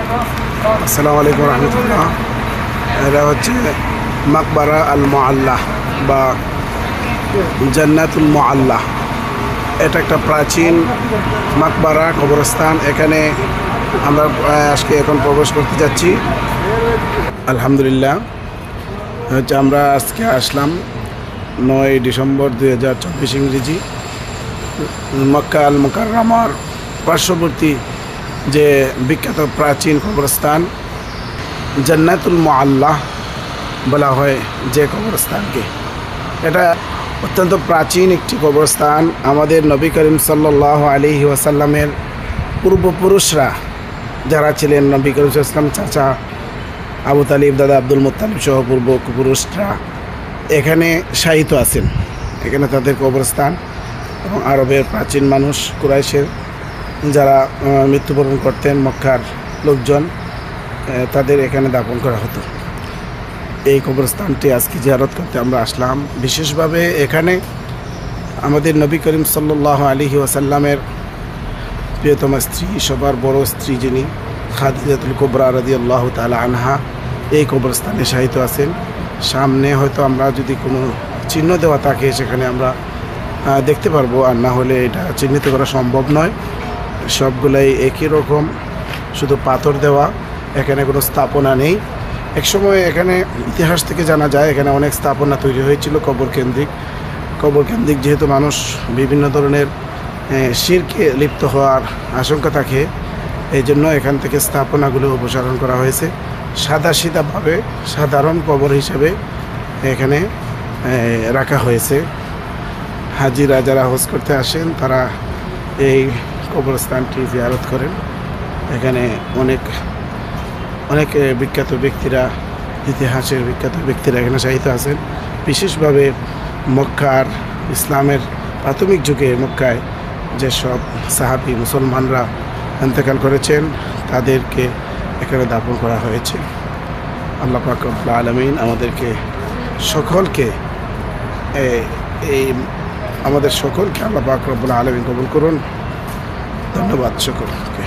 আসসালামু আলাইকুম রহমতুল্লাহ। এটা হচ্ছে মাকবারা আল মুআল্লাহ বা জান্নাতুল মুআল্লাহ। এটা একটা প্রাচীন মাকবারা, কবরস্থান। এখানে আমরা আজকে এখন প্রবেশ করতে যাচ্ছি। আলহামদুলিল্লাহ, হচ্ছে আমরা আজকে আসলাম 9 ডিসেম্বর 2024 ইংরেজি। মক্কা আল মুকাররমার পার্শ্ববর্তী যে বিখ্যাত প্রাচীন কবরস্থান জান্নাতুল মুআল্লাহ বলা হয় যে কবরস্থানকে। এটা অত্যন্ত প্রাচীন একটি কবরস্থান। আমাদের নবী করিম সাল্লাল্লাহু আলাইহি ওয়াসাল্লামের পূর্বপুরুষরা যারা ছিলেন, নবী করিম সাল্লাল্লাহু আলাইহি ওয়াসাল্লাম চাচা আবু তালিব, দাদা আব্দুল মুত্তালিব সহ পূর্বপুরুষরা এখানে শায়িত আছেন। এখানে তাদের কবরস্থান। এবং আরবের প্রাচীন মানুষ, কুরাইশের যারা মৃত্যুবরণ করতেন, মক্কার লোকজন, তাদের এখানে দাফন করা হতো। এই কবরস্থানটি আজকে জিয়ারত করতে আমরা আসলাম। বিশেষভাবে এখানে আমাদের নবী করিম সাল্লাল্লাহু আলাইহি ওয়াসাল্লামের প্রিয়তমা স্ত্রী, সবার বড় স্ত্রী যিনি খাদিজাতুল কুবরা রাদিয়াল্লাহু তাআলা আনহা, এই কবরস্থানে শায়িত আছেন। সামনে হয়তো আমরা যদি কোনো চিহ্ন দেওয়া থাকে সেখানে আমরা দেখতে পারবো, আর না হলে এটা চিহ্নিত করা সম্ভব নয়। সবগুলাই একই রকম, শুধু পাথর দেওয়া, এখানে কোনো স্থাপনা নেই। একসময় এখানে ইতিহাস থেকে জানা যায় এখানে অনেক স্থাপনা তৈরি হয়েছিল কবর কেন্দ্রিক। যেহেতু মানুষ বিভিন্ন ধরনের শিরকে লিপ্ত হওয়ার আশঙ্কা থাকে, এই জন্য এখান থেকে স্থাপনাগুলো অপসারণ করা হয়েছে। সাদাসিধাভাবে সাধারণ কবর হিসেবে এখানে রাখা হয়েছে। হাজিরা যারা হজ করতে আসেন তারা এই কবরস্থানটি জিয়ারত করেন। এখানে অনেক বিখ্যাত ব্যক্তিরা, ইতিহাসের বিখ্যাত ব্যক্তিরা এখানে শায়িত আছেন। বিশেষভাবে মক্কার, ইসলামের প্রাথমিক যুগে মক্কায় যেসব সাহাবী মুসলমানরা ইন্তেকাল করেছেন তাদেরকে এখানে দাফন করা হয়েছে। আল্লাহ পাক রব্বুল আলামিন আমাদের সকলকে আল্লাহ পাক রব্বুল আলামিন কবুল করুন। ধন্যবাদ সকলকে।